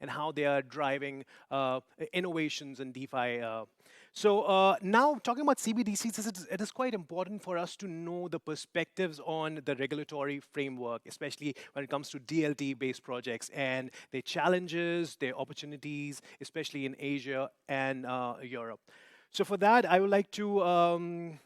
and how they are driving innovations in DeFi. Now talking about CBDCs, it is quite important for us to know the perspectives on the regulatory framework, especially when it comes to DLT-based projects and their challenges, their opportunities, especially in Asia and Europe. So for that, I would like to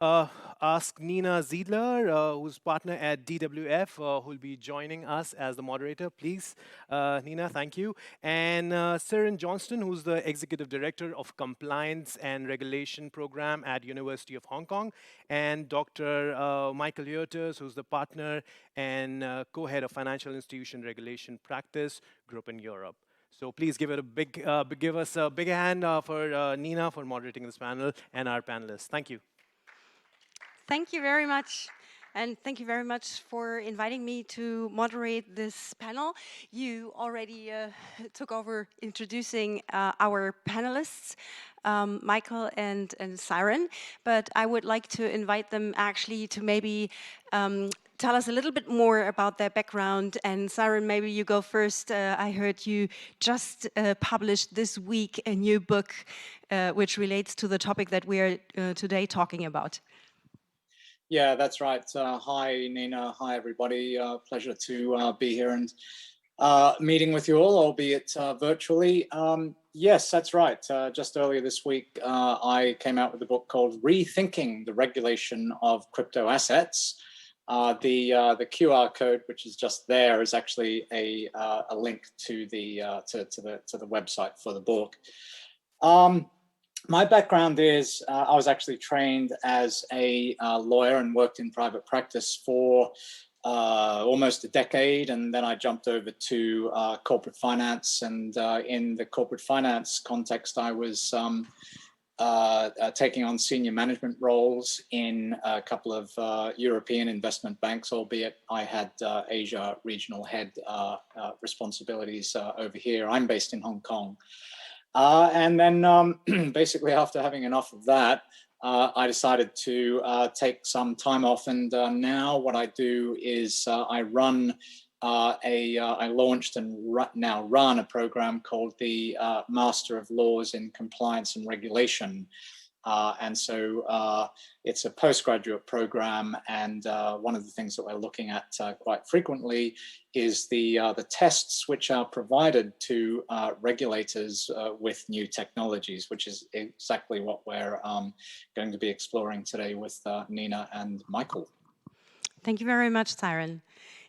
ask Nina Ziedler, who's partner at DWF, who will be joining us as the moderator. Please, Nina, thank you. And Syren Johnstone, who's the Executive Director of Compliance and Regulation Program at University of Hong Kong, and Dr. Michael Huertas, who's the partner and co-head of Financial Institution Regulation Practice Group in Europe. So please give us a big hand for Nina for moderating this panel and our panelists. Thank you. Thank you very much. And thank you very much for inviting me to moderate this panel. You already took over introducing our panelists, Michael and Syren, but I would like to invite them actually to maybe tell us a little bit more about their background. And Syren, maybe you go first. I heard you just published this week a new book which relates to the topic that we are today talking about. Yeah, that's right. Hi, Nina. Hi, everybody. Pleasure to be here and meeting with you all, albeit virtually. Yes, that's right. Just earlier this week, I came out with a book called Rethinking the Regulation of Crypto Assets. The QR code, which is just there, is actually a link to the website for the book. My background is I was actually trained as a lawyer and worked in private practice for almost a decade, and then I jumped over to corporate finance. And in the corporate finance context, I was taking on senior management roles in a couple of European investment banks, albeit I had Asia regional head responsibilities over here. I'm based in Hong Kong. And then basically after having enough of that, I decided to take some time off. And now what I do is I launched and now run a program called the Master of Laws in Compliance and Regulation. And so it's a postgraduate program, and one of the things that we're looking at quite frequently is the tests which are provided to regulators with new technologies, which is exactly what we're going to be exploring today with Nina and Michael. Thank you very much, Syren.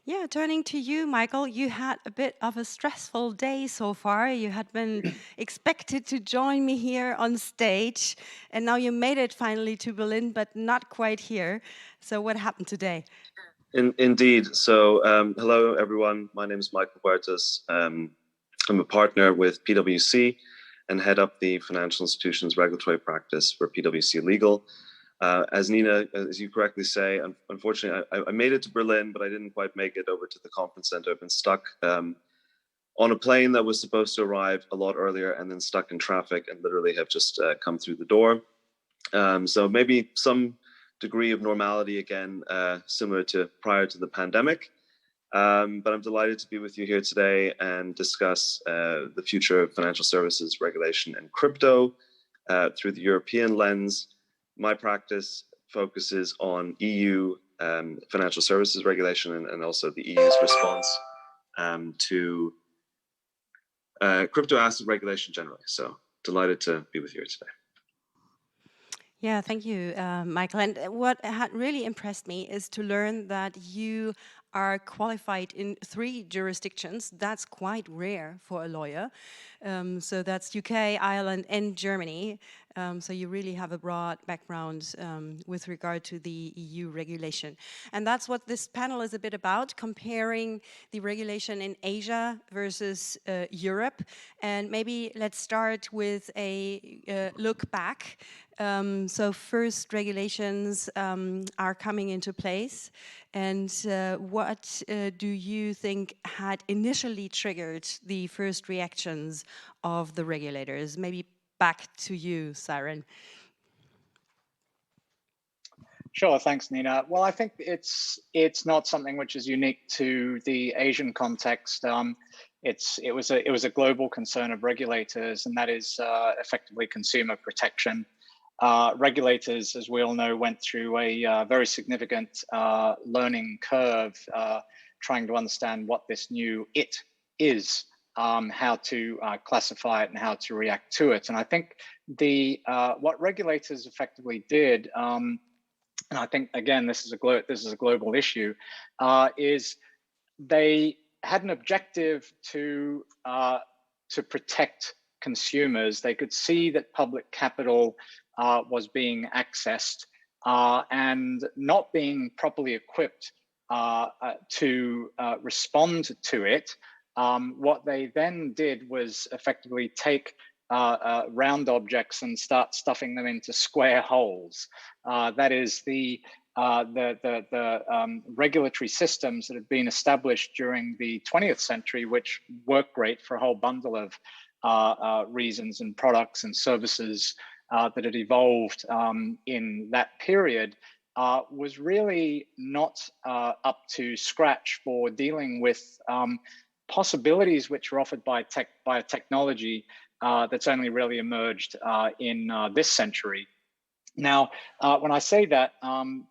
Yeah, turning to you, Michael, you had a bit of a stressful day so far. You had been expected to join me here on stage, and now you made it finally to Berlin, but not quite here. So what happened today? Indeed. So hello, everyone. My name is Michael Huertas. I'm a partner with PwC and head up the financial institutions regulatory practice for PwC Legal. As Nina, as you correctly say, unfortunately, I made it to Berlin, but I didn't quite make it over to the conference center. I've been stuck on a plane that was supposed to arrive a lot earlier and then stuck in traffic and literally have just come through the door. So maybe some degree of normality again, similar to prior to the pandemic. But I'm delighted to be with you here today and discuss the future of financial services regulation and crypto through the European lens. My practice focuses on EU financial services regulation and also the EU's response to crypto asset regulation generally. So delighted to be with you here today. Yeah, thank you, Michael. And what had really impressed me is to learn that you are qualified in 3 jurisdictions. That's quite rare for a lawyer. So that's UK, Ireland, and Germany. So you really have a broad background with regard to the EU regulation. And that's what this panel is a bit about, comparing the regulation in Asia versus Europe. And maybe let's start with a look back. So first regulations are coming into place. And what do you think had initially triggered the first reactions of the regulators? Maybe back to you, Syren. Sure, thanks, Nina. Well, I think it's not something which is unique to the Asian context. it was a global concern of regulators, and that is effectively consumer protection. Regulators, as we all know, went through a very significant learning curve, trying to understand what this new it is, how to classify it and how to react to it. And I think what regulators effectively did, and I think again this is a global issue, is they had an objective to protect consumers. They could see that public capital was being accessed and not being properly equipped to respond to it. What they then did was effectively take round objects and start stuffing them into square holes. That is the regulatory systems that have been established during the 20th century, which work great for a whole bundle of reasons and products and services that had evolved in that period, was really not up to scratch for dealing with possibilities which are offered by a technology that's only really emerged in this century. Now, when I say that,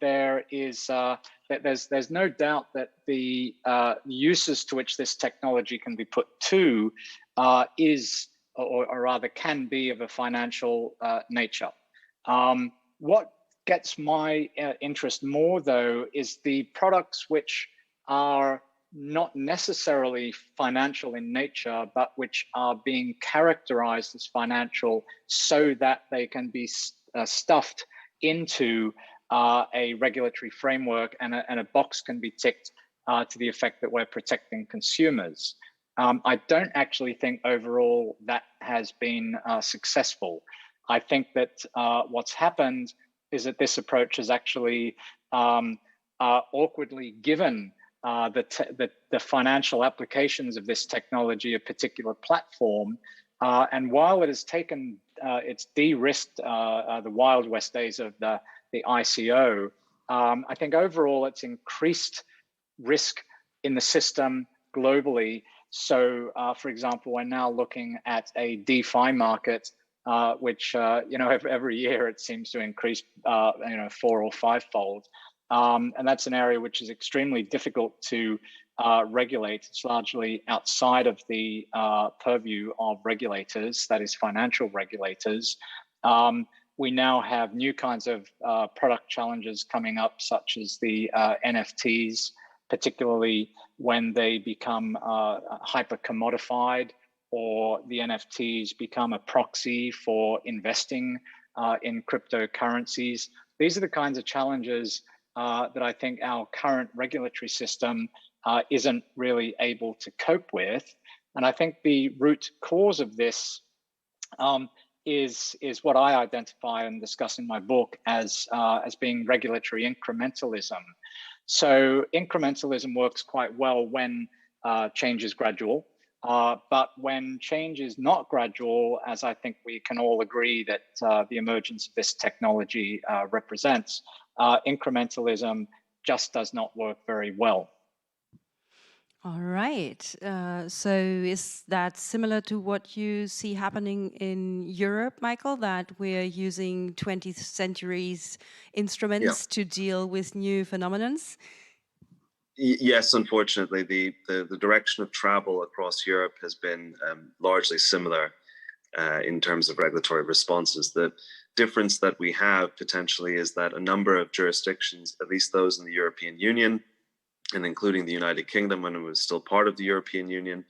there's no doubt that the uses to which this technology can be put to is, or rather can be, of a financial nature. What gets my interest more, though, is the products which are not necessarily financial in nature, but which are being characterized as financial so that they can be stuffed into a regulatory framework, and a box can be ticked to the effect that we're protecting consumers. I don't actually think overall that has been successful. I think that what's happened is that this approach has actually awkwardly given the financial applications of this technology a particular platform. And while it has taken, it's de-risked the Wild West days of the ICO, I think overall it's increased risk in the system globally. So, for example, we're now looking at a DeFi market, which every year it seems to increase 4 or 5-fold, and that's an area which is extremely difficult to regulate. It's largely outside of the purview of regulators, that is financial regulators. We now have new kinds of product challenges coming up, such as the NFTs, particularly when they become hyper commodified, or the NFTs become a proxy for investing in cryptocurrencies. These are the kinds of challenges that I think our current regulatory system isn't really able to cope with. And I think the root cause of this is what I identify and discuss in my book as being regulatory incrementalism. So incrementalism works quite well when change is gradual, but when change is not gradual, as I think we can all agree that the emergence of this technology represents, incrementalism just does not work very well. All right. So is that similar to what you see happening in Europe, Michael, that we're using 20th century's instruments to deal with new phenomenons? Yes, unfortunately, the direction of travel across Europe has been largely similar in terms of regulatory responses. The difference that we have potentially is that a number of jurisdictions, at least those in the European Union, and including the United Kingdom when it was still part of the European Union,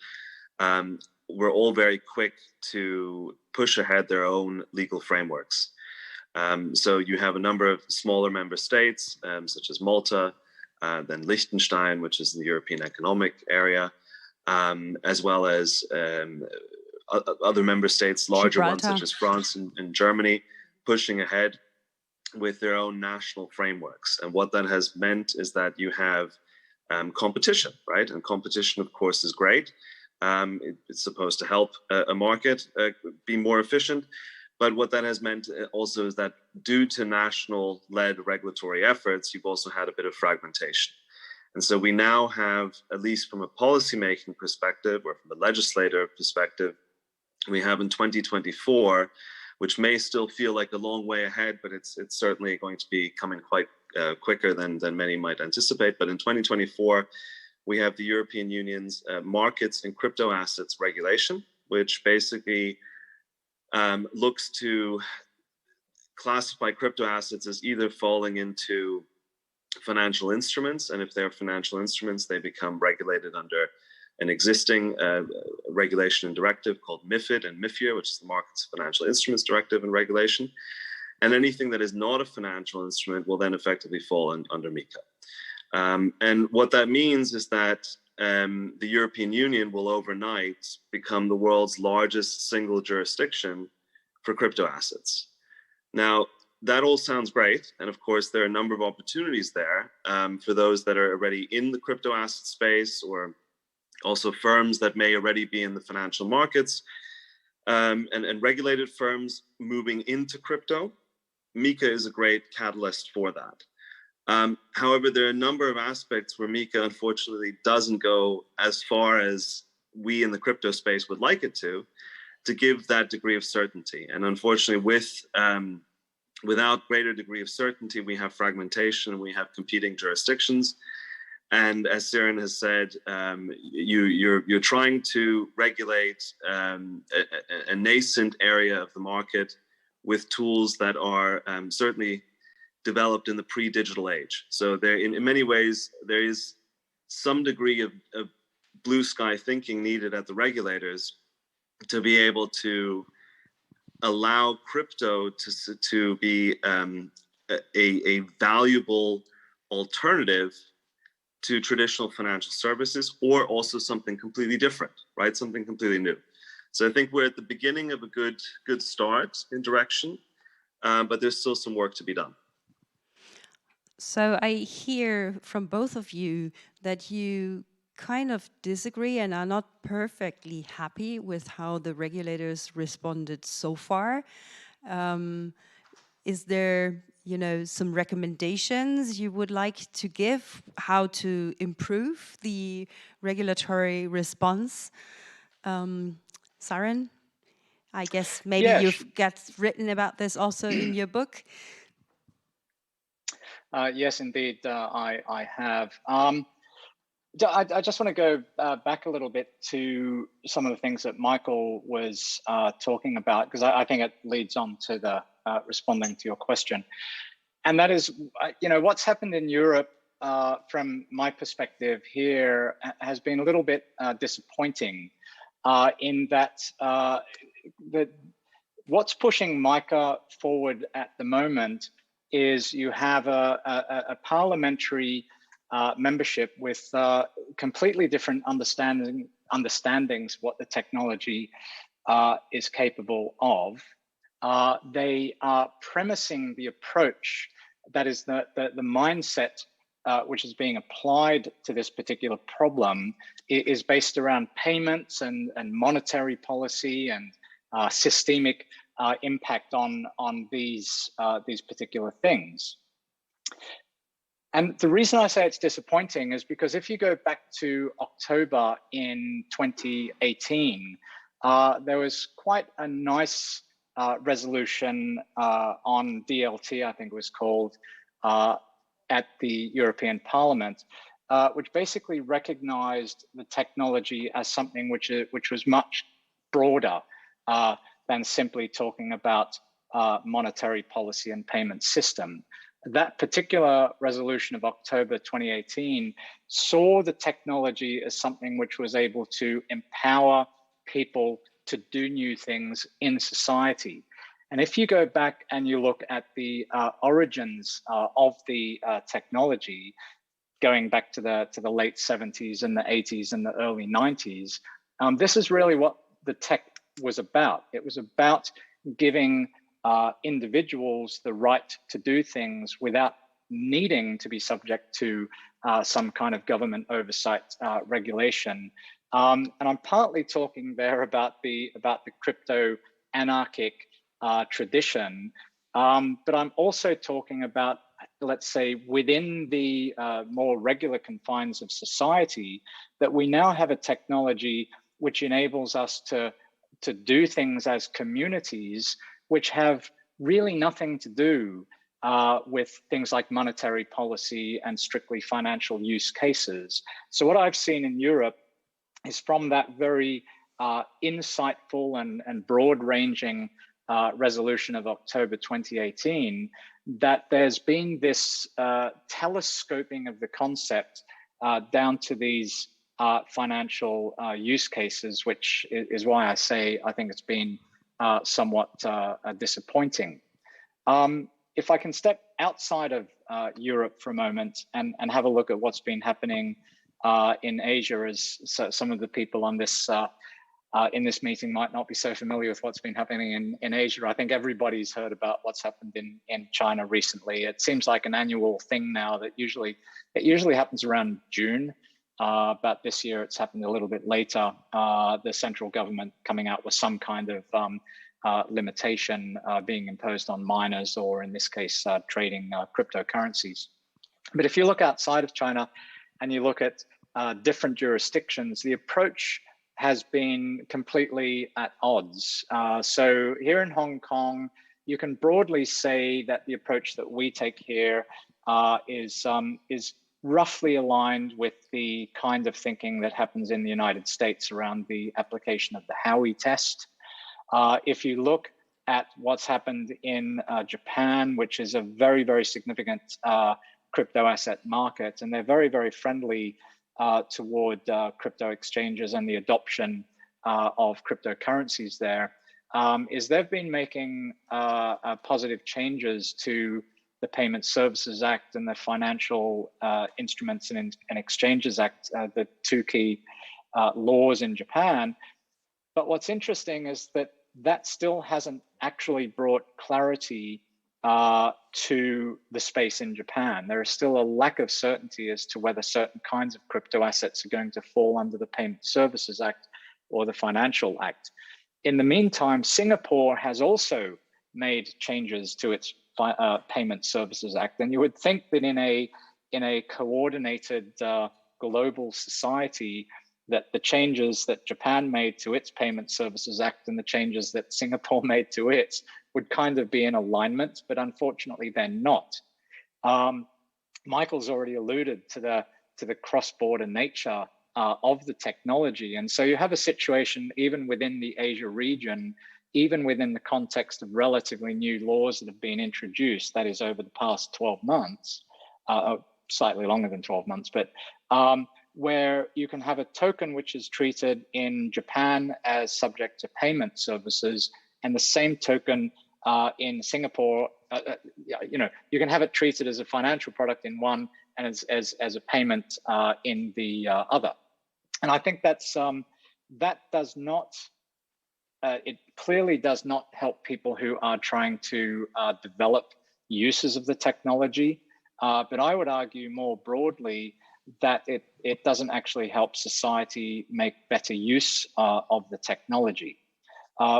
were all very quick to push ahead their own legal frameworks. So you have a number of smaller member states, such as Malta, then Liechtenstein, which is in the European Economic Area, as well as other member states, larger ones such as France and Germany, pushing ahead with their own national frameworks. And what that has meant is that you have competition, right? And competition, of course, is great. It's supposed to help a market be more efficient. But what that has meant also is that due to national-led regulatory efforts, you've also had a bit of fragmentation. And so we now have, at least from a policymaking perspective or from a legislator perspective, we have in 2024, which may still feel like a long way ahead, but it's certainly going to be coming quite quicker than many might anticipate. But in 2024, we have the European Union's markets and crypto assets regulation, which basically looks to classify crypto assets as either falling into financial instruments, and if they're financial instruments, they become regulated under an existing regulation and directive called MiFID and MiFIR, which is the Markets Financial Instruments Directive and Regulation. And anything that is not a financial instrument will then effectively fall under MiCA. And what that means is that the European Union will overnight become the world's largest single jurisdiction for crypto assets. Now, that all sounds great. And of course, there are a number of opportunities there for those that are already in the crypto asset space, or also firms that may already be in the financial markets, and regulated firms moving into crypto. MiCA is a great catalyst for that. However, there are a number of aspects where MiCA unfortunately doesn't go as far as we in the crypto space would like it to give that degree of certainty. And unfortunately, without greater degree of certainty, we have fragmentation and we have competing jurisdictions. And as Syren has said, you're trying to regulate a nascent area of the market with tools that are certainly developed in the pre-digital age. So there, in many ways, there is some degree of blue sky thinking needed at the regulators to be able to allow crypto to be a valuable alternative to traditional financial services, or also something completely different, right? Something completely new. So I think we're at the beginning of a good start in direction, but there's still some work to be done. So I hear from both of you that you kind of disagree and are not perfectly happy with how the regulators responded so far. Is there, some recommendations you would like to give how to improve the regulatory response? Syren, I guess maybe you've got written about this also in your book. Yes, indeed, I have. I just want to go back a little bit to some of the things that Michael was talking about, because I think it leads on to the responding to your question. And that is, what's happened in Europe from my perspective here has been a little bit disappointing in that what's pushing MiCA forward at the moment is you have a parliamentary membership with completely different understandings what the technology is capable of. They are premising the approach, that is the mindset which is being applied to this particular problem is based around payments and monetary policy and systemic impact on these particular things. And the reason I say it's disappointing is because if you go back to October in 2018, there was quite a nice resolution on DLT, I think it was called, at the European Parliament, which basically recognized the technology as something which was much broader than simply talking about monetary policy and payment system. That particular resolution of October 2018 saw the technology as something which was able to empower people to do new things in society. And if you go back and you look at the origins of the technology, going back to the late 70s and the 80s and the early 90s, this is really what the tech was about. It was about giving individuals the right to do things without needing to be subject to some kind of government oversight regulation. And I'm partly talking there about the crypto anarchic tradition, but I'm also talking about let's say, within the more regular confines of society, that we now have a technology which enables us to do things as communities which have really nothing to do with things like monetary policy and strictly financial use cases. So what I've seen in Europe is, from that very insightful and broad-ranging resolution of October 2018, that there's been this telescoping of the concept down to these financial use cases, which is why I say I think it's been somewhat disappointing. If I can step outside of Europe for a moment and have a look at what's been happening in Asia, as some of the people on this in this meeting might not be so familiar with what's been happening in Asia. I think everybody's heard about what's happened in China recently. It seems like an annual thing now that usually happens around June. But this year it's happened a little bit later. The central government coming out with some kind of limitation being imposed on miners, or in this case, trading cryptocurrencies. But if you look outside of China and you look at different jurisdictions, the approach has been completely at odds. So here in Hong Kong, you can broadly say that the approach that we take here is roughly aligned with the kind of thinking that happens in the United States around the application of the Howey test. If you look at what's happened in Japan, which is a very, very significant crypto asset market, and they're very, very friendly toward crypto exchanges and the adoption of cryptocurrencies there, is they've been making positive changes to the Payment Services Act and the Financial Instruments and Exchanges Act, the two key laws in Japan. But what's interesting is that still hasn't actually brought clarity to the space in Japan. There is still a lack of certainty as to whether certain kinds of crypto assets are going to fall under the Payment Services Act or the Financial Act. In the meantime, Singapore has also made changes to its Payment Services Act, and you would think that in a coordinated global society, that the changes that Japan made to its Payment Services Act and the changes that Singapore made to its would kind of be in alignment, but unfortunately they're not. Michael's already alluded to the cross-border nature of the technology, and so you have a situation even within the Asia region, even within the context of relatively new laws that have been introduced, that is over the past 12 months, slightly longer than 12 months, but where you can have a token which is treated in Japan as subject to payment services, and the same token in Singapore, you can have it treated as a financial product in one and as a payment in the other. And I think that's that does not, it clearly does not help people who are trying to develop uses of the technology. But I would argue more broadly that it doesn't actually help society make better use of the technology.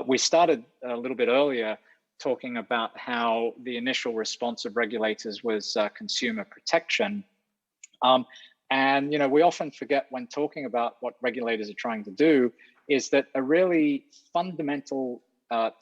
We started a little bit earlier talking about how the initial response of regulators was consumer protection. And we often forget when talking about what regulators are trying to do is that a really fundamental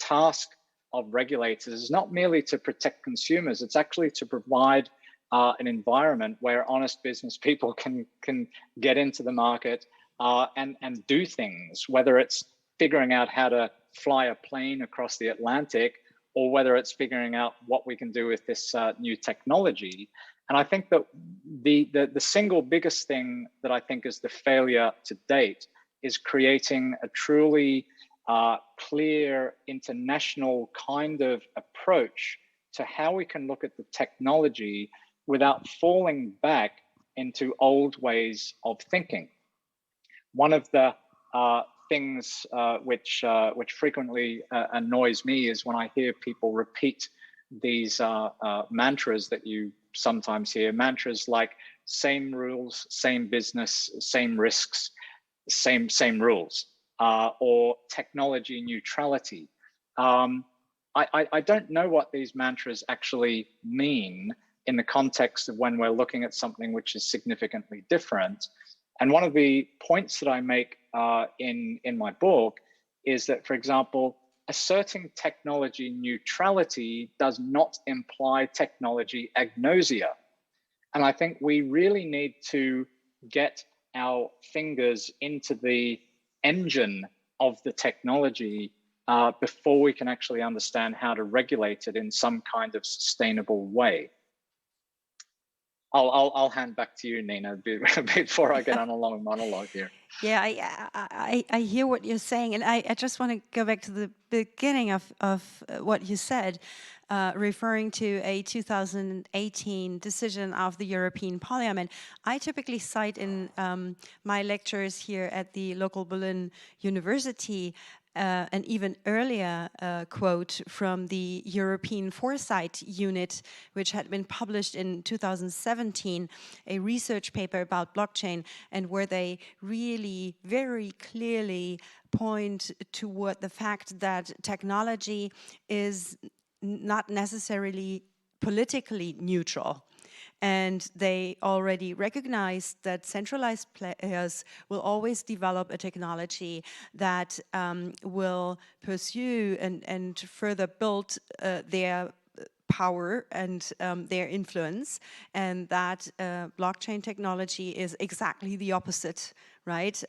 task of regulators is not merely to protect consumers, it's actually to provide an environment where honest business people can get into the market and do things, whether it's figuring out how to fly a plane across the Atlantic or whether it's figuring out what we can do with this new technology. And I think that the single biggest thing that I think is the failure to date is creating a truly clear international kind of approach to how we can look at the technology without falling back into old ways of thinking. One of the things which frequently annoys me is when I hear people repeat these mantras that you sometimes hear, mantras like same rules, same business, same risks, same rules, or technology neutrality. I don't know what these mantras actually mean, in the context of when we're looking at something which is significantly different. And one of the points that I make in my book is that, for example, asserting technology neutrality does not imply technology agnosia. And I think we really need to get our fingers into the engine of the technology before we can actually understand how to regulate it in some kind of sustainable way. I'll hand back to you, Nina, before I get on a long monologue here. Yeah, I hear what you're saying, and I just want to go back to the beginning of what you said, referring to a 2018 decision of the European Parliament. I typically cite in my lectures here at the local Berlin University an even earlier quote from the European Foresight Unit, which had been published in 2017, a research paper about blockchain, and where they really very clearly point toward the fact that technology is not necessarily politically neutral. And they already recognize that centralized players will always develop a technology that will pursue and further build their power and their influence, and that blockchain technology is exactly the opposite, right?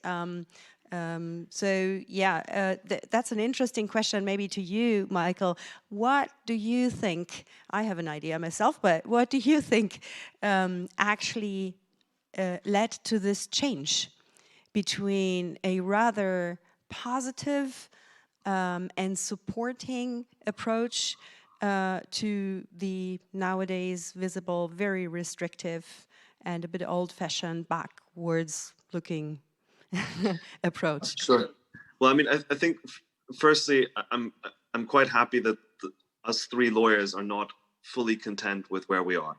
So yeah, that's an interesting question maybe to you, Michael. What do you think, I have an idea myself, but what do you think actually led to this change between a rather positive and supporting approach to the nowadays visible, very restrictive and a bit old-fashioned, backwards looking approach? Sure. Well, I mean, I think firstly, I'm quite happy that us three lawyers are not fully content with where we are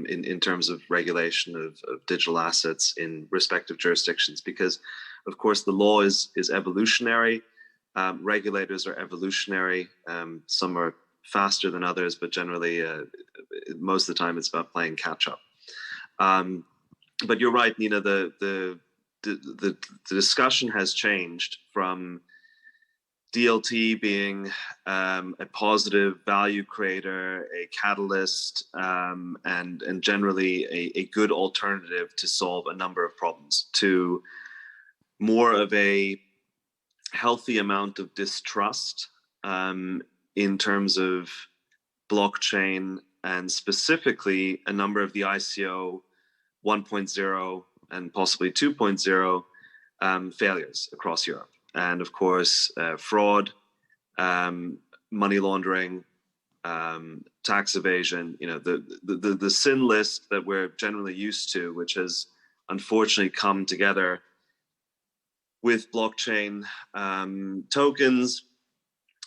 in terms of regulation of digital assets in respective jurisdictions, because, of course, the law is evolutionary. Regulators are evolutionary. Some are faster than others, but generally, most of the time, it's about playing catch up. But you're right, Nina. The discussion has changed from DLT being a positive value creator, a catalyst, and generally a good alternative to solve a number of problems, to more of a healthy amount of distrust in terms of blockchain, and specifically a number of the ICO 1.0 and possibly 2.0 failures across Europe. And of course, fraud, money laundering, tax evasion, you know, the sin list that we're generally used to, which has unfortunately come together with blockchain tokens.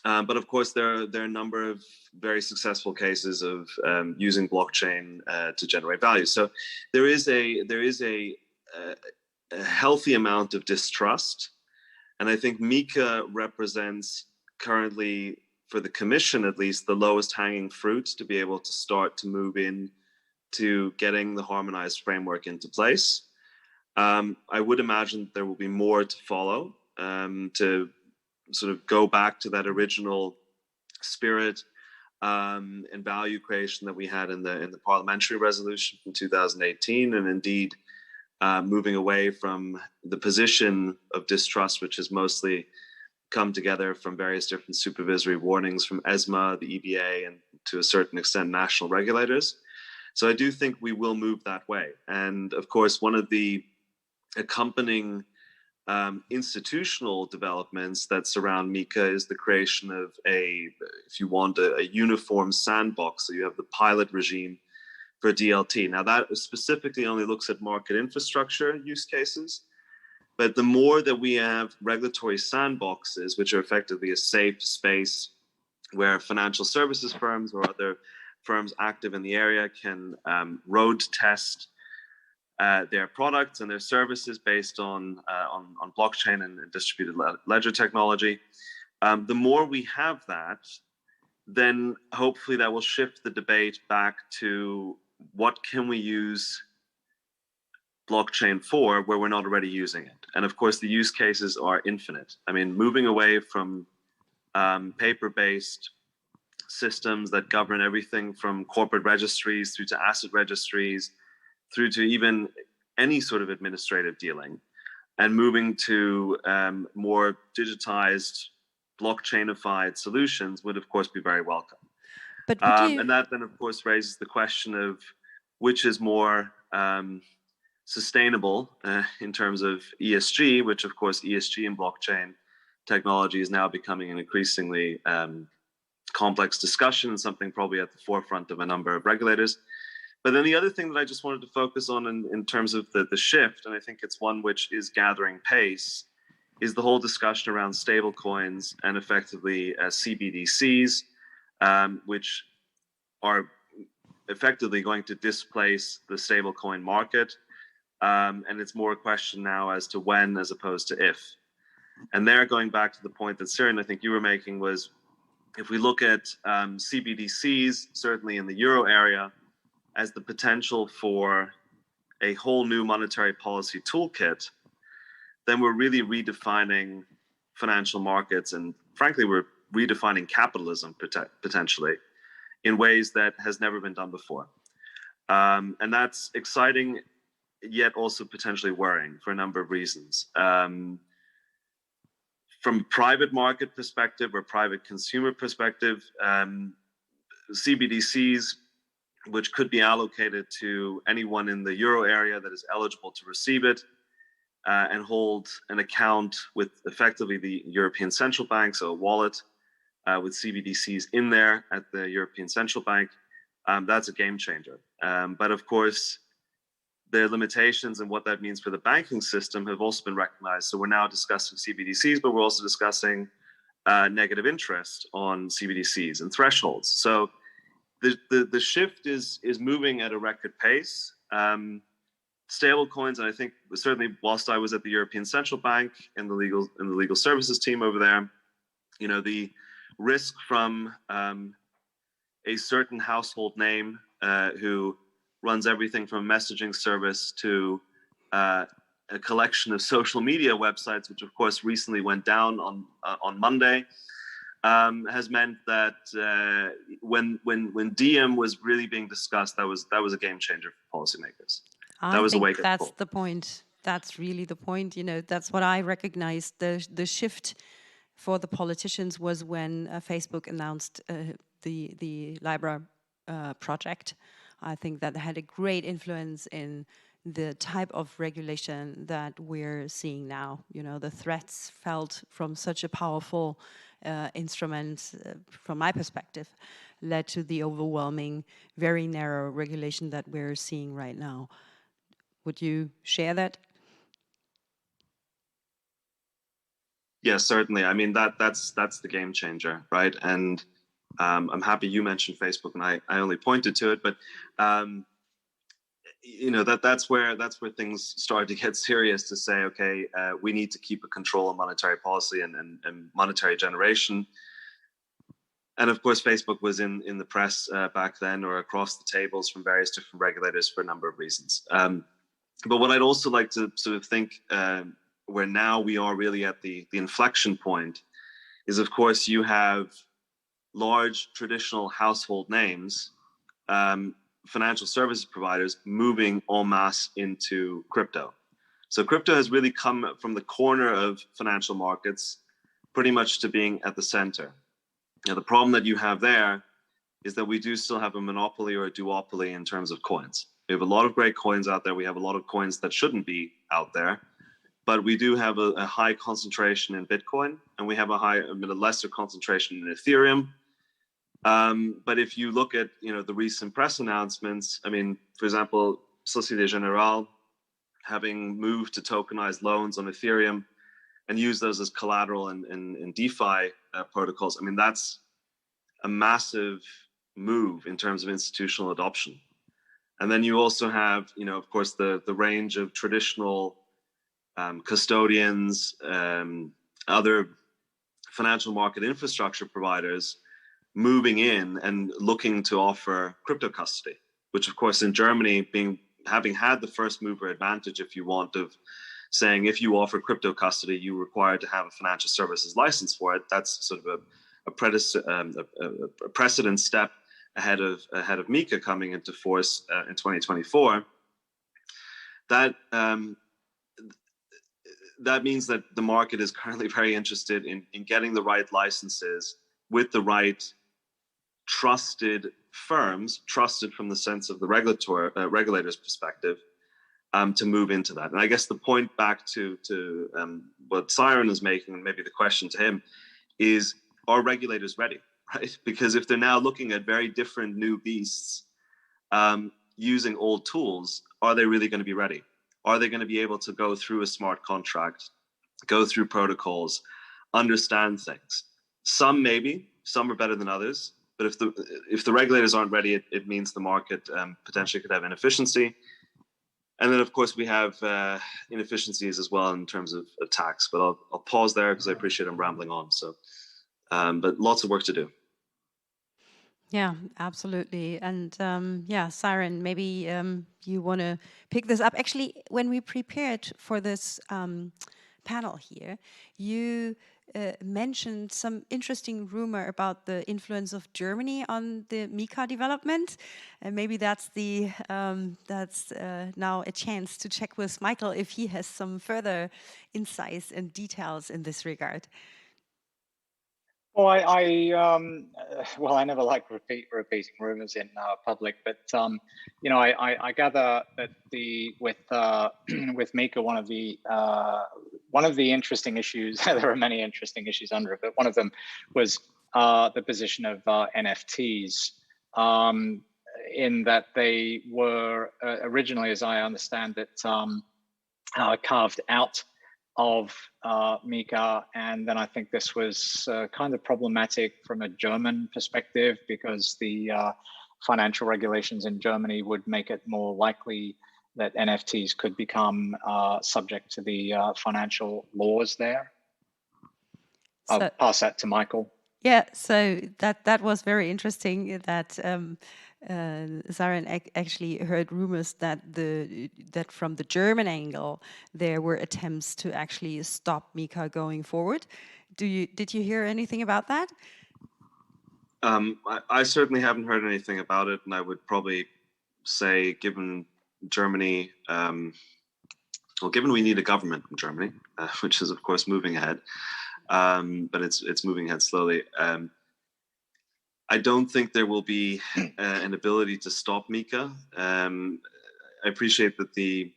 But of course, there are a number of very successful cases of using blockchain to generate value. So there is a healthy amount of distrust, and I think MiCA represents currently, for the Commission at least, the lowest hanging fruit to be able to start to move in to getting the harmonized framework into place. I would imagine there will be more to follow to sort of go back to that original spirit and value creation that we had in the parliamentary resolution from 2018, and indeed moving away from the position of distrust, which has mostly come together from various different supervisory warnings from ESMA, the EBA, and to a certain extent national regulators. So I do think we will move that way. And of course, one of the accompanying institutional developments that surround MiCA is the creation of if you want, a uniform sandbox. So you have the pilot regime for DLT. Now that specifically only looks at market infrastructure use cases, but the more that we have regulatory sandboxes, which are effectively a safe space where financial services firms or other firms active in the area can road test their products and their services based on blockchain and distributed ledger technology. The more we have that, then hopefully that will shift the debate back to what can we use blockchain for where we're not already using it? And of course, the use cases are infinite. I mean, moving away from paper-based systems that govern everything from corporate registries through to asset registries, through to even any sort of administrative dealing, and moving to more digitized, blockchainified solutions would, of course, be very welcome. But would you... And that then, of course, raises the question of which is more sustainable in terms of ESG, which, of course, ESG and blockchain technology is now becoming an increasingly complex discussion, and something probably at the forefront of a number of regulators. But then the other thing that I just wanted to focus on in terms of the shift, and I think it's one which is gathering pace, is the whole discussion around stablecoins and effectively CBDCs, which are effectively going to displace the stablecoin market. And it's more a question now as to when as opposed to if. And there, going back to the point that Syren, I think you were making, was if we look at CBDCs, certainly in the euro area, as the potential for a whole new monetary policy toolkit, then we're really redefining financial markets, and frankly, we're redefining capitalism potentially in ways that has never been done before. And that's exciting, yet also potentially worrying for a number of reasons. From a private market perspective or private consumer perspective, CBDCs, which could be allocated to anyone in the euro area that is eligible to receive it, and hold an account with effectively the European Central Bank, so a wallet with CBDCs in there at the European Central Bank, that's a game changer. But of course, the limitations and what that means for the banking system have also been recognized. So we're now discussing CBDCs, but we're also discussing negative interest on CBDCs and thresholds. So the shift is moving at a record pace. Stablecoins, and I think certainly whilst I was at the European Central Bank in the legal services team over there, you know, the risk from a certain household name who runs everything from a messaging service to a collection of social media websites, which of course recently went down on Monday, has meant that when Diem was really being discussed, that was a game changer for policymakers. That was a wake-up call. That's the point. That's really the point. You know, that's what I recognized. The shift for the politicians was when Facebook announced the Libra project. I think that had a great influence in the type of regulation that we're seeing now. You know, the threats felt from such a powerful instrument, from my perspective, led to the overwhelming, very narrow regulation that we're seeing right now. Would you share that? Yes, certainly. I mean, that's the game changer, right? And I'm happy you mentioned Facebook, and I only pointed to it, but you know, that's where things started to get serious, to say, okay, we need to keep a control on monetary policy and monetary generation. And of course, Facebook was in the press back then, or across the tables from various different regulators for a number of reasons. But what I'd also like to sort of think, where now we are really at the inflection point, is of course you have large traditional household names, financial services providers moving en masse into crypto. So crypto has really come from the corner of financial markets pretty much to being at the center. Now, the problem that you have there is that we do still have a monopoly or a duopoly in terms of coins. We have a lot of great coins out there. We have a lot of coins that shouldn't be out there, but we do have a high concentration in Bitcoin, and we have a lesser concentration in Ethereum. But if you look at, you know, the recent press announcements, I mean, for example, Société Générale having moved to tokenize loans on Ethereum and use those as collateral in DeFi protocols, I mean, that's a massive move in terms of institutional adoption. And then you also have, you know, of course, the range of traditional custodians, other financial market infrastructure providers moving in and looking to offer crypto custody. which of course in Germany, having had the first mover advantage, if you want, of saying if you offer crypto custody, you're required to have a financial services license for it. That's sort of a precedent step ahead of MiCA coming into force in 2024. That means that the market is currently very interested in getting the right licenses with the right trusted firms, trusted from the sense of the regulator's perspective, to move into that. And I guess the point back to what Syren is making, and maybe the question to him, is, are regulators ready, right? Because if they're now looking at very different new beasts using old tools, are they really going to be ready? Are they going to be able to go through a smart contract, go through protocols, understand things? Some maybe, some are better than others. But if the regulators aren't ready, it means the market potentially could have inefficiency. And then, of course, we have inefficiencies as well in terms of tax. But I'll pause there because I appreciate I'm rambling on. So, but lots of work to do. Yeah, absolutely. And yeah, Syren, maybe you want to pick this up. Actually, when we prepared for this panel here, you mentioned some interesting rumor about the influence of Germany on the MiCA development, and maybe that's now a chance to check with Michael if he has some further insights and details in this regard. Well, I never like repeating rumors in public, but I gather that with MiCA, one of the interesting issues, there are many interesting issues under it, but one of them was the position of NFTs, in that they were originally, as I understand it, carved out of MiCA, and then I think this was kind of problematic from a German perspective because the financial regulations in Germany would make it more likely that NFTs could become subject to the financial laws there. I'll pass that to Michael. Yeah, so that was very interesting that Syren actually heard rumors that from the German angle there were attempts to actually stop MiCA going forward. Did you hear anything about that? I certainly haven't heard anything about it, and I would probably say, given Germany, given we need a government in Germany, which is of course moving ahead, but it's moving ahead slowly. I don't think there will be an ability to stop MiCA. I appreciate that the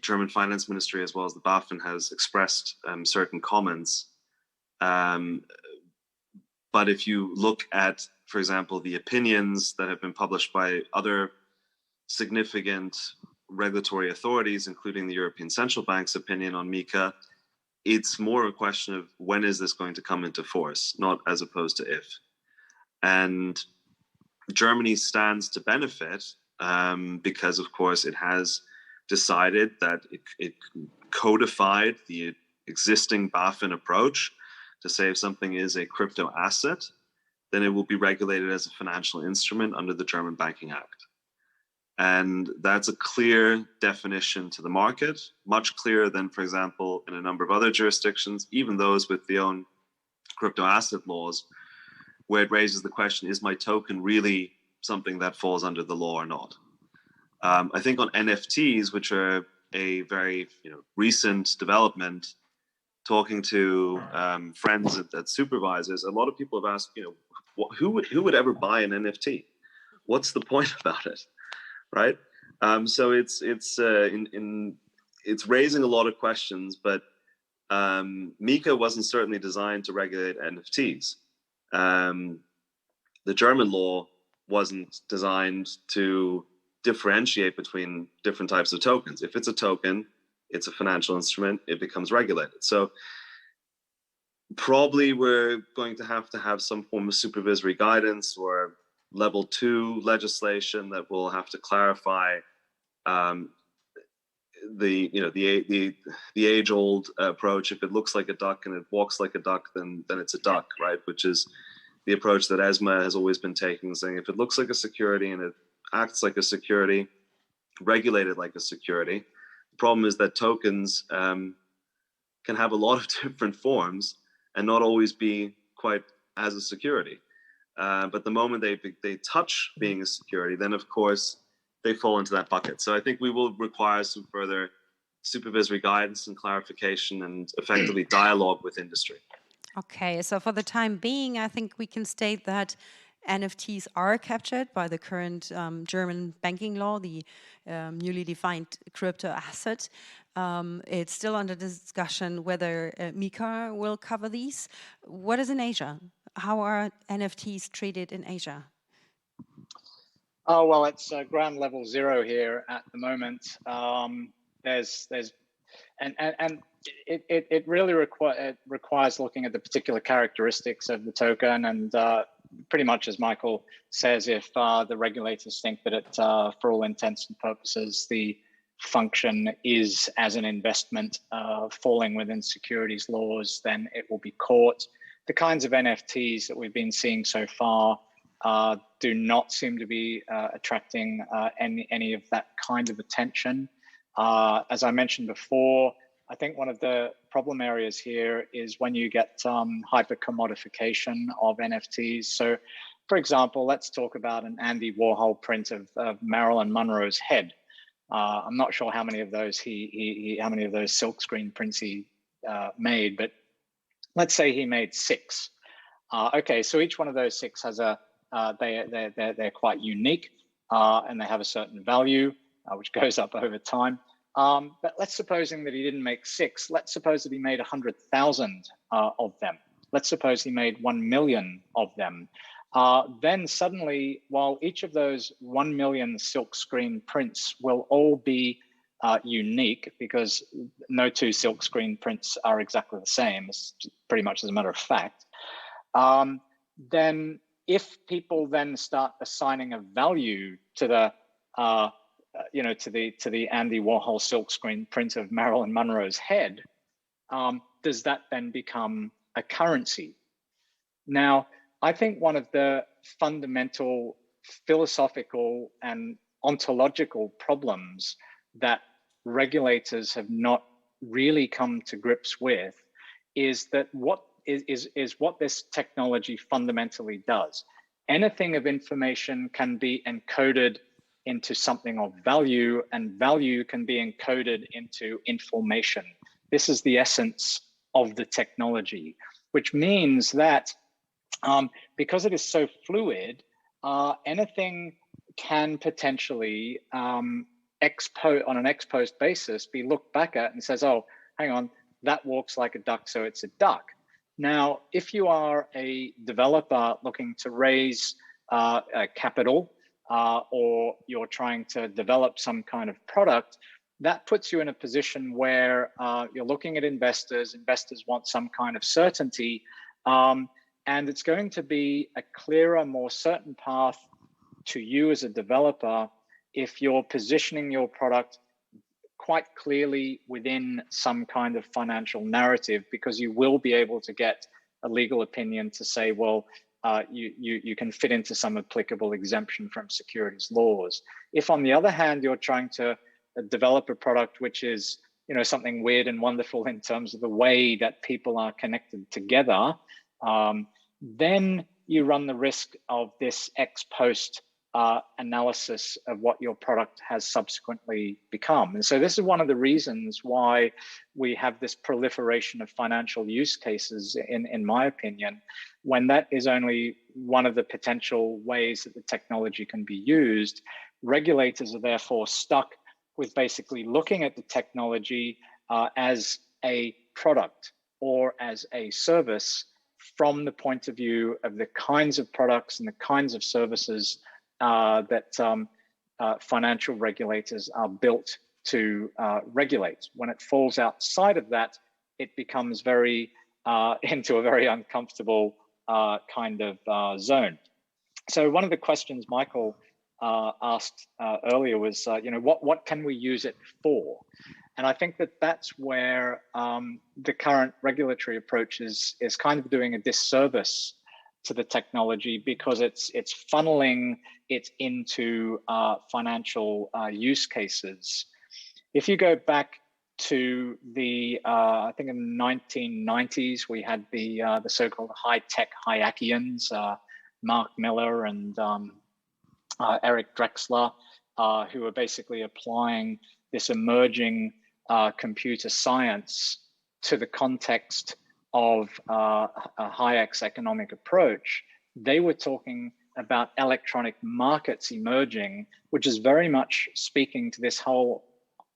German Finance Ministry, as well as the BaFin, has expressed certain comments. But if you look at, for example, the opinions that have been published by other significant regulatory authorities, including the European Central Bank's opinion on MiCA, it's more a question of when is this going to come into force, not as opposed to if. And Germany stands to benefit because, of course, it has decided that it codified the existing BaFin approach to say if something is a crypto asset, then it will be regulated as a financial instrument under the German Banking Act. And that's a clear definition to the market, much clearer than, for example, in a number of other jurisdictions, even those with their own crypto asset laws, where it raises the question, is my token really something that falls under the law or not? I think on NFTs, which are a very recent development, talking to friends at supervisors, a lot of people have asked, who would ever buy an NFT? What's the point about it, right? So it's raising a lot of questions, but MiCA wasn't certainly designed to regulate NFTs. The German law wasn't designed to differentiate between different types of tokens. If it's a token, it's a financial instrument, it becomes regulated. So probably we're going to have some form of supervisory guidance or level 2 legislation that will have to clarify the age-old approach. If it looks like a duck and it walks like a duck, then it's a duck, right? Which is the approach that ESMA has always been taking, saying if it looks like a security and it acts like a security, regulated like a security. The problem is that tokens can have a lot of different forms and not always be quite as a security. But the moment they touch being a security, then of course they fall into that bucket. So I think we will require some further supervisory guidance and clarification and effectively dialogue with industry. Okay, so for the time being, I think we can state that NFTs are captured by the current German banking law, the newly defined crypto asset. It's still under discussion whether MiCA will cover these. What is in Asia? How are NFTs treated in Asia? Oh, well, it's ground level zero here at the moment. It really requires looking at the particular characteristics of the token, and pretty much as Michael says, if the regulators think that it, for all intents and purposes, the function is as an investment falling within securities laws, then it will be caught. The kinds of NFTs that we've been seeing so far do not seem to be attracting any of that kind of attention. As I mentioned before, I think one of the problem areas here is when you get hyper commodification of NFTs. So, for example, let's talk about an Andy Warhol print of Marilyn Monroe's head. I'm not sure how many of those how many of those silkscreen prints he made, but let's say he made 6. Okay, so each one of those 6 has a they're quite unique and they have a certain value which goes up over time. But let's supposing that he didn't make 6. Let's suppose that he made 100,000 of them. Let's suppose he made 1 million of them. Then suddenly, while each of those 1 million silkscreen prints will all be unique, because no 2 silkscreen prints are exactly the same, it's pretty much as a matter of fact, then if people then start assigning a value to the to the Andy Warhol silkscreen print of Marilyn Monroe's head, does that then become a currency? Now, I think one of the fundamental philosophical and ontological problems that regulators have not really come to grips with is that what this technology fundamentally does. Anything of information can be encoded into something of value, and value can be encoded into information. This is the essence of the technology, which means that because it is so fluid, anything can potentially on an ex post basis be looked back at and says, oh, hang on, that walks like a duck, so it's a duck. Now, if you are a developer looking to raise capital, or you're trying to develop some kind of product, that puts you in a position where you're looking at investors. Investors want some kind of certainty, and it's going to be a clearer, more certain path to you as a developer if you're positioning your product quite clearly within some kind of financial narrative, because you will be able to get a legal opinion to say, well, you can fit into some applicable exemption from securities laws. If, on the other hand, you're trying to develop a product which is, something weird and wonderful in terms of the way that people are connected together, then you run the risk of this ex post analysis of what your product has subsequently become. And so this is one of the reasons why we have this proliferation of financial use cases, in my opinion, when that is only one of the potential ways that the technology can be used. Regulators are therefore stuck with basically looking at the technology as a product or as a service from the point of view of the kinds of products and the kinds of services that financial regulators are built to regulate. When it falls outside of that, it becomes into a very uncomfortable kind of zone. So one of the questions Michael asked earlier was, what can we use it for? And I think that that's where the current regulatory approach is kind of doing a disservice to the technology because it's funneling it into financial use cases. If you go back to the I think in the 1990s, we had the so-called high-tech Hayekians, Mark Miller and Eric Drexler, who were basically applying this emerging computer science to the context of Hayek's economic approach. They were talking about electronic markets emerging, which is very much speaking to this whole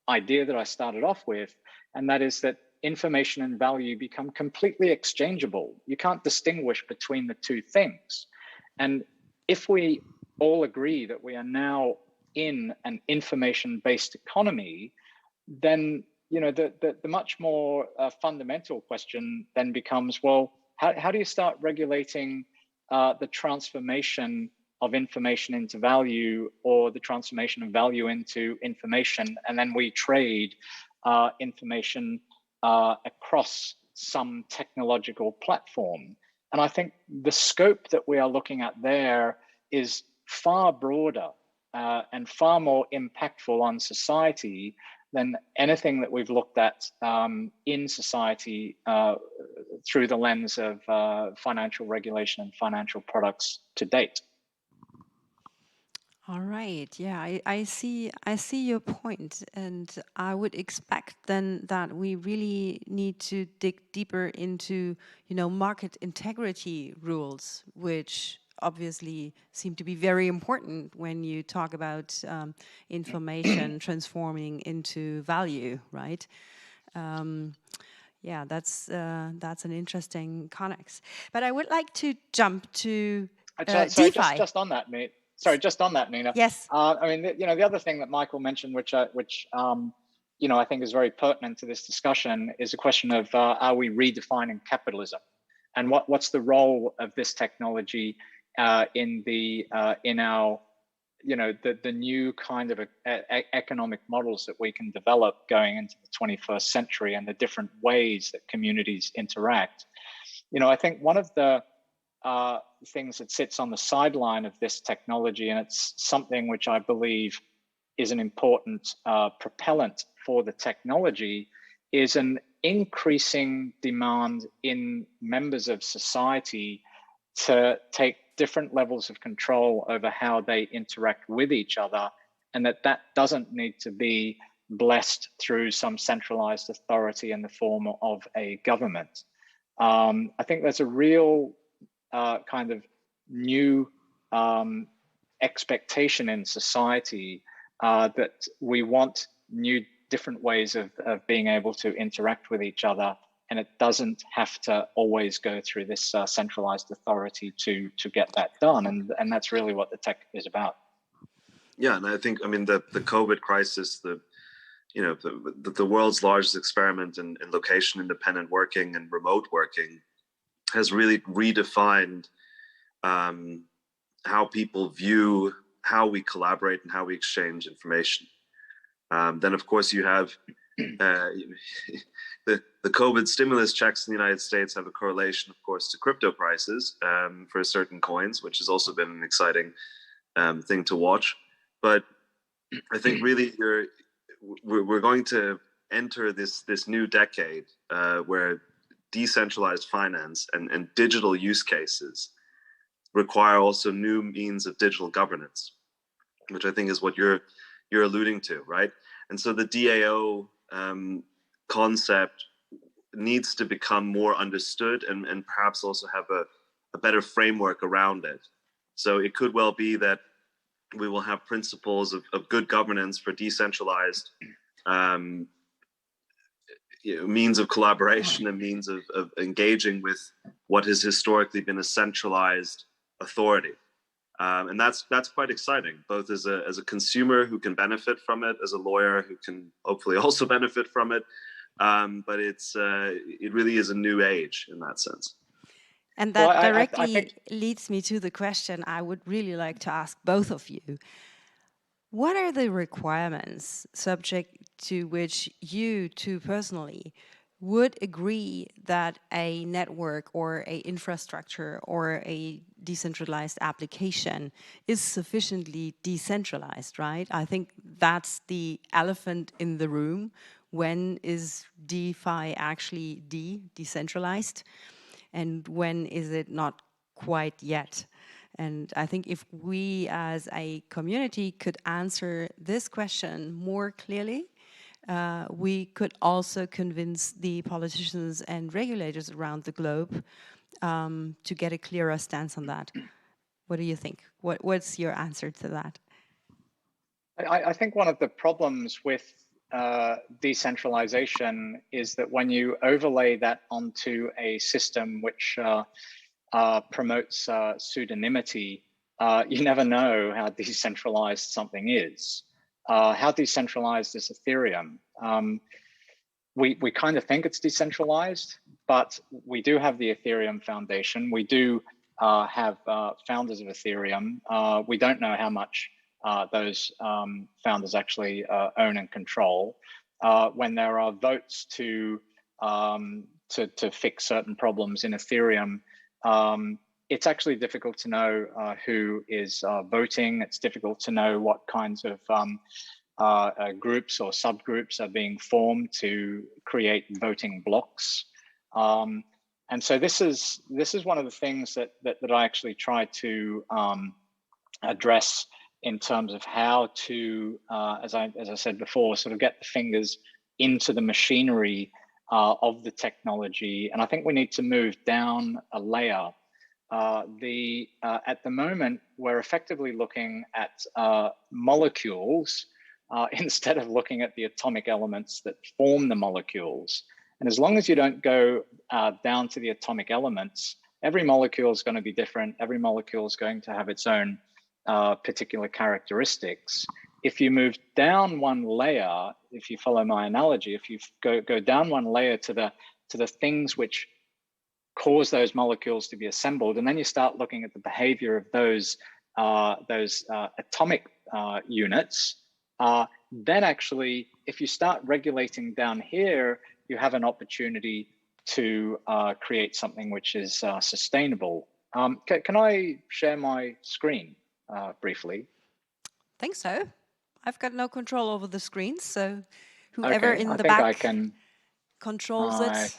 idea that I started off with, and that is that information and value become completely exchangeable. You can't distinguish between the two things. And if we all agree that we are now in an information-based economy, then the much more fundamental question then becomes, well, how do you start regulating the transformation of information into value, or the transformation of value into information, and then we trade information across some technological platform? And I think the scope that we are looking at there is far broader and far more impactful on society than anything that we've looked at in society through the lens of financial regulation and financial products to date. All right. Yeah, I see your point, and I would expect then that we really need to dig deeper into, market integrity rules, which obviously seem to be very important when you talk about information transforming into value, right? Yeah, that's an interesting context. But I would like to jump to sorry, DeFi. just on that, mate. Sorry, just on that, Nina. Yes. I mean, the other thing that Michael mentioned, which I think is very pertinent to this discussion, is the question of are we redefining capitalism, and what's the role of this technology in our the new kind of economic models that we can develop going into the 21st century, and the different ways that communities interact. I think one of the things that sits on the sideline of this technology, and it's something which I believe is an important propellant for the technology, is an increasing demand in members of society to take different levels of control over how they interact with each other, and that doesn't need to be blessed through some centralized authority in the form of a government. I think there's a real kind of new expectation in society that we want new different ways of being able to interact with each other, and it doesn't have to always go through this centralized authority to get that done, and that's really what the tech is about. Yeah, and I think, the COVID crisis, the world's largest experiment in location independent working and remote working, has really redefined how people view how we collaborate and how we exchange information. Then, of course, you have the COVID stimulus checks in the United States have a correlation, of course, to crypto prices for certain coins, which has also been an exciting thing to watch. But I think really we're going to enter this new decade where decentralized finance and digital use cases require also new means of digital governance, which I think is what you're alluding to, right? And so the DAO concept needs to become more understood and perhaps also have a better framework around it. So it could well be that we will have principles of good governance for decentralized means of collaboration and means of engaging with what has historically been a centralized authority. And that's quite exciting, both as a consumer who can benefit from it, as a lawyer who can hopefully also benefit from it. But it really is a new age in that sense. And that directly leads me to the question I would really like to ask both of you. What are the requirements subject to which you two personally would agree that a network or a infrastructure or a decentralized application is sufficiently decentralized, right? I think that's the elephant in the room. When is DeFi actually decentralized? And when is it not quite yet? And I think if we as a community could answer this question more clearly, we could also convince the politicians and regulators around the globe to get a clearer stance on that. What do you think? What's your answer to that? I think one of the problems with decentralization is that when you overlay that onto a system which promotes pseudonymity, you never know how decentralized something is. How decentralized is Ethereum? We kind of think it's decentralized, but we do have the Ethereum Foundation. We do have founders of Ethereum. We don't know how much those founders actually own and control. When there are votes to fix certain problems in Ethereum, it's actually difficult to know who is voting. It's difficult to know what kinds of groups or subgroups are being formed to create voting blocks. And so this is one of the things that I actually try to address in terms of how to, as I said before, sort of get the fingers into the machinery of the technology. And I think we need to move down a layer. At the moment, we're effectively looking at molecules instead of looking at the atomic elements that form the molecules. And as long as you don't go down to the atomic elements, every molecule is going to be different. Every molecule is going to have its own particular characteristics. If you move down one layer, if you follow my analogy, if you go down one layer to the things which cause those molecules to be assembled, and then you start looking at the behavior of those atomic units, then actually, if you start regulating down here, you have an opportunity to create something which is sustainable. Can I share my screen briefly? I think so. I've got no control over the screens, so whoever Okay, in I the think back I can, controls I it.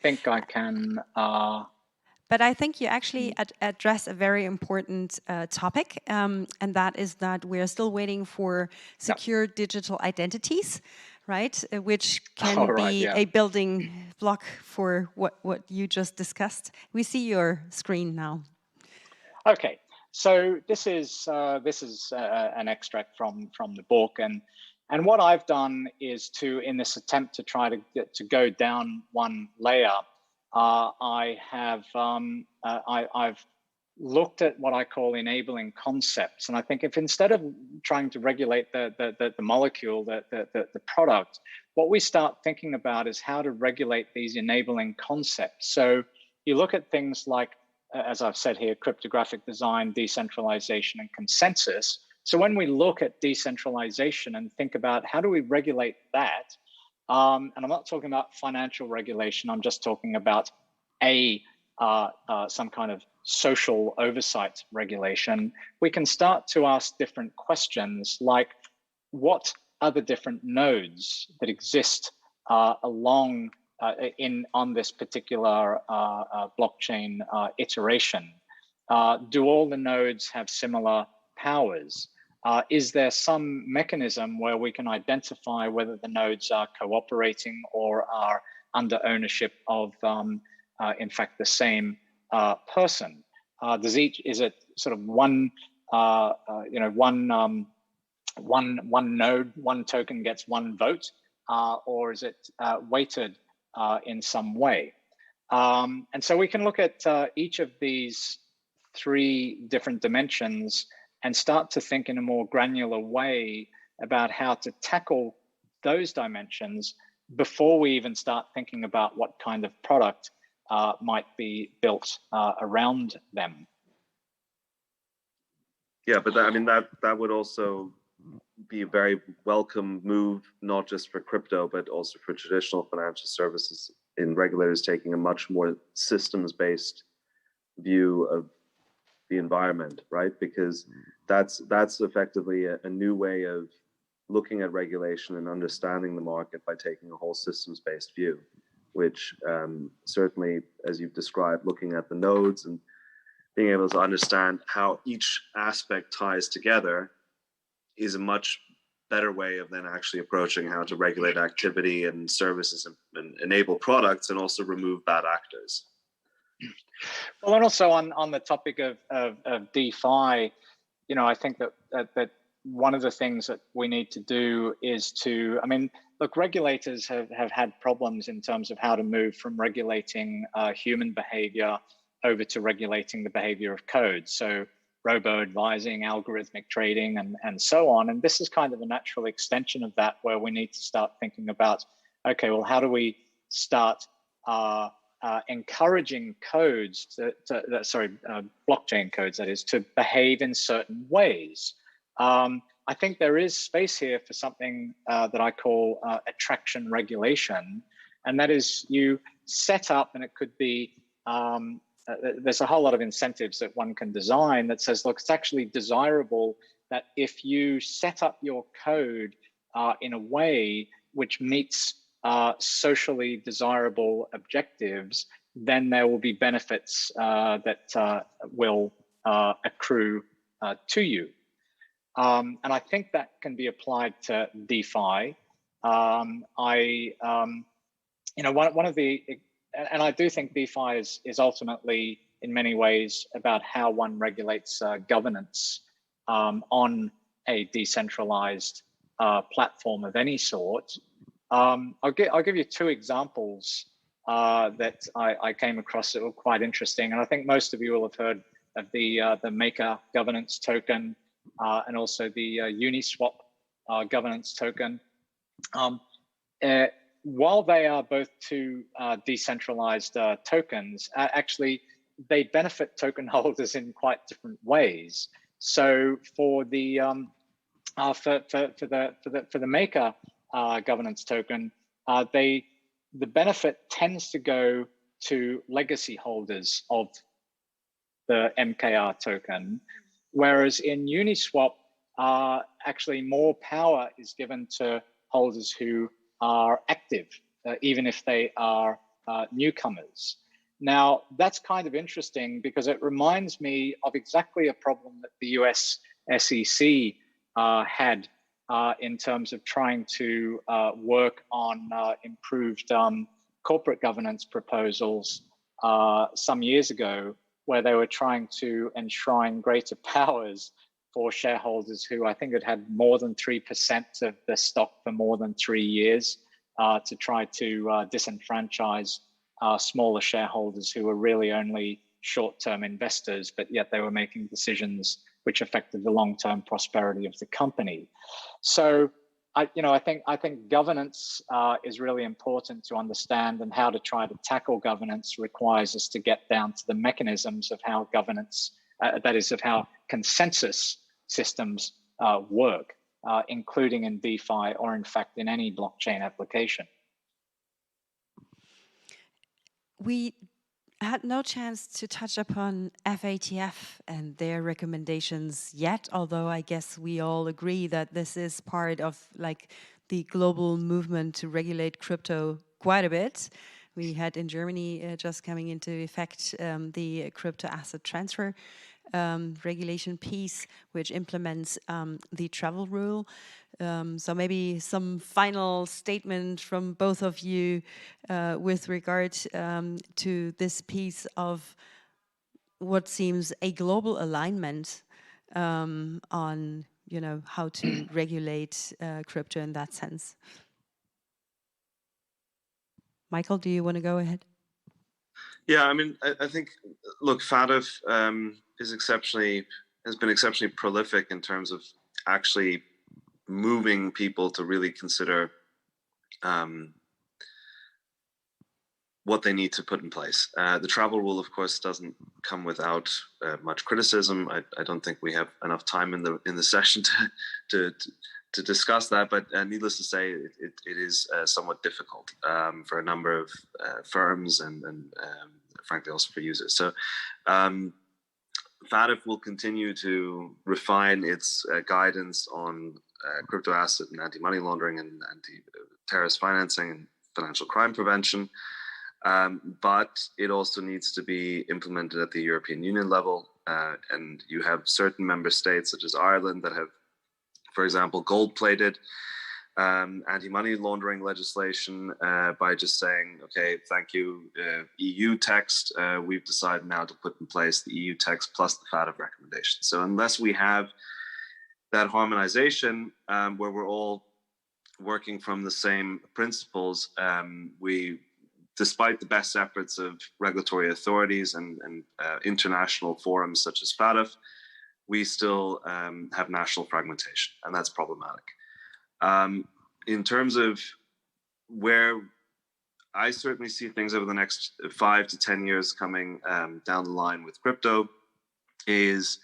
think I can. But I think you actually address a very important topic, and that is that we're still waiting for secure digital identities, right? Which can be a building block for what you just discussed. We see your screen now. Okay, so this is an extract from the book, and what I've done is to, in this attempt to try to go down one layer, I've looked at what I call enabling concepts, and I think if instead of trying to regulate the molecule, the product, what we start thinking about is how to regulate these enabling concepts. So you look at things like, as I've said here, cryptographic design, decentralization, and consensus. So when we look at decentralization and think about how do we regulate that, and I'm not talking about financial regulation, I'm just talking about some kind of social oversight regulation, we can start to ask different questions like, what are the different nodes that exist along on this particular blockchain iteration? Do all the nodes have similar powers? Is there some mechanism where we can identify whether the nodes are cooperating or are under ownership of, in fact, the same person? Is it sort of one node, one token gets one vote, or is it weighted in some way? And so we can look at each of these three different dimensions and start to think in a more granular way about how to tackle those dimensions before we even start thinking about what kind of product might be built around them. Yeah, but that would also be a very welcome move, not just for crypto, but also for traditional financial services, in regulators taking a much more systems-based view of the environment, right? Because that's effectively a new way of looking at regulation and understanding the market by taking a whole systems-based view, which certainly, as you've described, looking at the nodes and being able to understand how each aspect ties together is a much better way of then actually approaching how to regulate activity and services and enable products and also remove bad actors. Well, and also on the topic of DeFi, you know, I think that one of the things that we need to do is to, I mean, look, regulators have had problems in terms of how to move from regulating human behavior over to regulating the behavior of code. So robo-advising, algorithmic trading, and so on. And this is kind of a natural extension of that, where we need to start thinking about, okay, well, how do we start encouraging codes, blockchain codes, that is, to behave in certain ways. I think there is space here for something that I call attraction regulation, and that is you set up, and it could be, there's a whole lot of incentives that one can design that says, look, it's actually desirable that if you set up your code in a way which meets socially desirable objectives, then there will be benefits that will accrue to you. And I think that can be applied to DeFi. You know, one of the, and I do think DeFi is ultimately, in many ways, about how one regulates governance on a decentralized platform of any sort. I'll give you two examples that I came across that were quite interesting, and I think most of you will have heard of the Maker governance token and also the Uniswap governance token. While they are both two decentralized tokens, actually they benefit token holders in quite different ways. So for the Maker governance token, the benefit tends to go to legacy holders of the MKR token, whereas in Uniswap, actually more power is given to holders who are active, even if they are newcomers. Now, that's kind of interesting because it reminds me of exactly a problem that the US SEC had in terms of trying to work on improved corporate governance proposals some years ago, where they were trying to enshrine greater powers for shareholders who I think had more than 3% of the stock for more than 3 years, to try to disenfranchise smaller shareholders who were really only short-term investors, but yet they were making decisions which affected the long-term prosperity of the company. So, I think governance is really important to understand, and how to try to tackle governance requires us to get down to the mechanisms of how governance, that is, of how consensus systems work, including in DeFi or, in fact, in any blockchain application. We had no chance to touch upon FATF and their recommendations yet, although I guess we all agree that this is part of like the global movement to regulate crypto quite a bit. We had in Germany just coming into effect the crypto asset transfer regulation piece, which implements the travel rule. So maybe some final statement from both of you with regard to this piece of what seems a global alignment on, you know, how to regulate crypto in that sense. Michael, do you want to go ahead? Yeah, I mean, I think, look, FATF has been exceptionally prolific in terms of actually moving people to really consider what they need to put in place. The travel rule, of course, doesn't come without much criticism. I don't think we have enough time in the session to discuss that, but needless to say, it is somewhat difficult for a number of firms and frankly also for users. So FATF will continue to refine its guidance on crypto asset and anti-money laundering and anti-terrorist financing and financial crime prevention. But it also needs to be implemented at the European Union level. And you have certain member states, such as Ireland, that have, for example, gold-plated anti-money laundering legislation by just saying, okay, thank you, EU text. We've decided now to put in place the EU text plus the FATF recommendation. So unless we have that harmonization where we're all working from the same principles, despite the best efforts of regulatory authorities and international forums such as FATF, we still have national fragmentation, and that's problematic. In terms of where I certainly see things over the next 5 to 10 years coming down the line with crypto is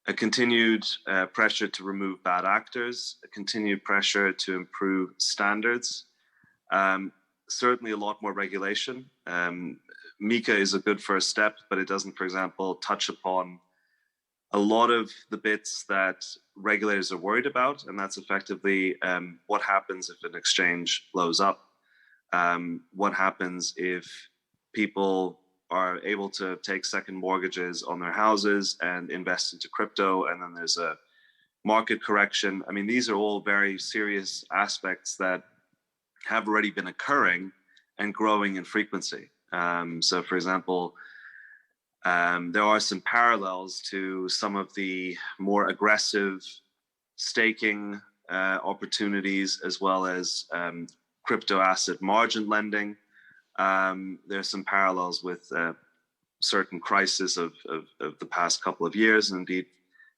a continued pressure to remove bad actors, a continued pressure to improve standards, certainly a lot more regulation. MiCA is a good first step, but it doesn't, for example, touch upon a lot of the bits that regulators are worried about, and that's effectively what happens if an exchange blows up, what happens if people are able to take second mortgages on their houses and invest into crypto, and then there's a market correction. I mean, these are all very serious aspects that have already been occurring and growing in frequency. So, for example, there are some parallels to some of the more aggressive staking opportunities, as well as crypto asset margin lending. There's some parallels with certain crises of the past couple of years, and indeed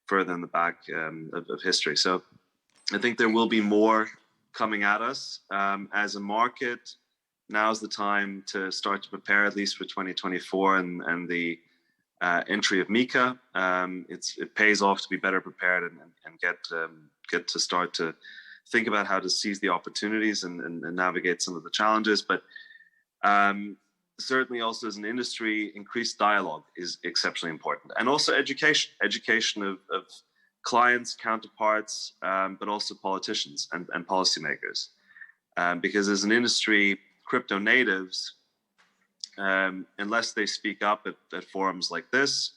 further in the back of history. So I think there will be more coming at us as a market. Now's the time to start to prepare, at least for 2024 and the entry of MiCA. It pays off to be better prepared and get to start to think about how to seize the opportunities and navigate some of the challenges. But certainly also as an industry, increased dialogue is exceptionally important. And also education of clients, counterparts, but also politicians and policymakers. Because as an industry, crypto natives, unless they speak up at forums like this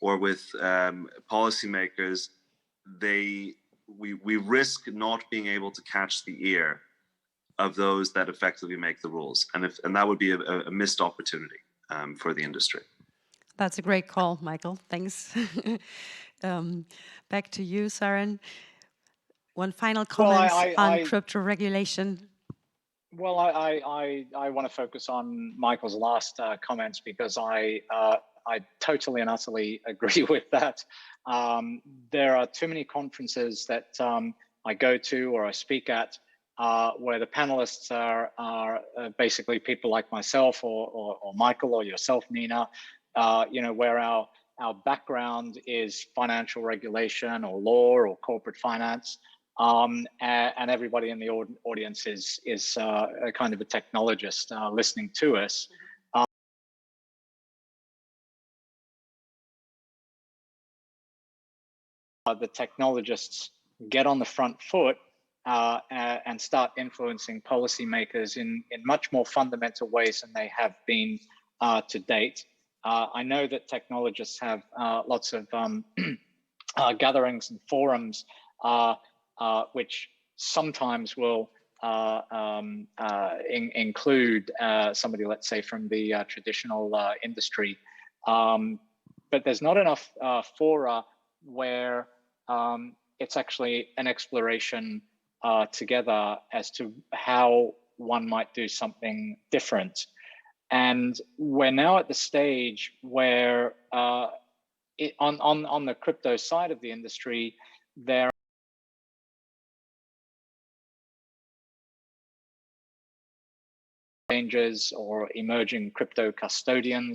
or with policymakers, we risk not being able to catch the ear of those that effectively make the rules, and that would be a missed opportunity for the industry. That's a great call, Michael. Thanks. Back to you, Syren. One final comment on crypto regulation. Well, I want to focus on Michael's last comments, because I totally and utterly agree with that. There are too many conferences that I go to or I speak at where the panelists are basically people like myself or Michael or yourself, Nina, where our background is financial regulation or law or corporate finance. And everybody in the audience is a kind of a technologist listening to us. The technologists get on the front foot and start influencing policymakers in much more fundamental ways than they have been to date. I know that technologists have lots of gatherings and forums which sometimes will include somebody, let's say, from the traditional industry. But there's not enough fora where it's actually an exploration together as to how one might do something different. And we're now at the stage where on the crypto side of the industry, there exchanges or emerging crypto custodians.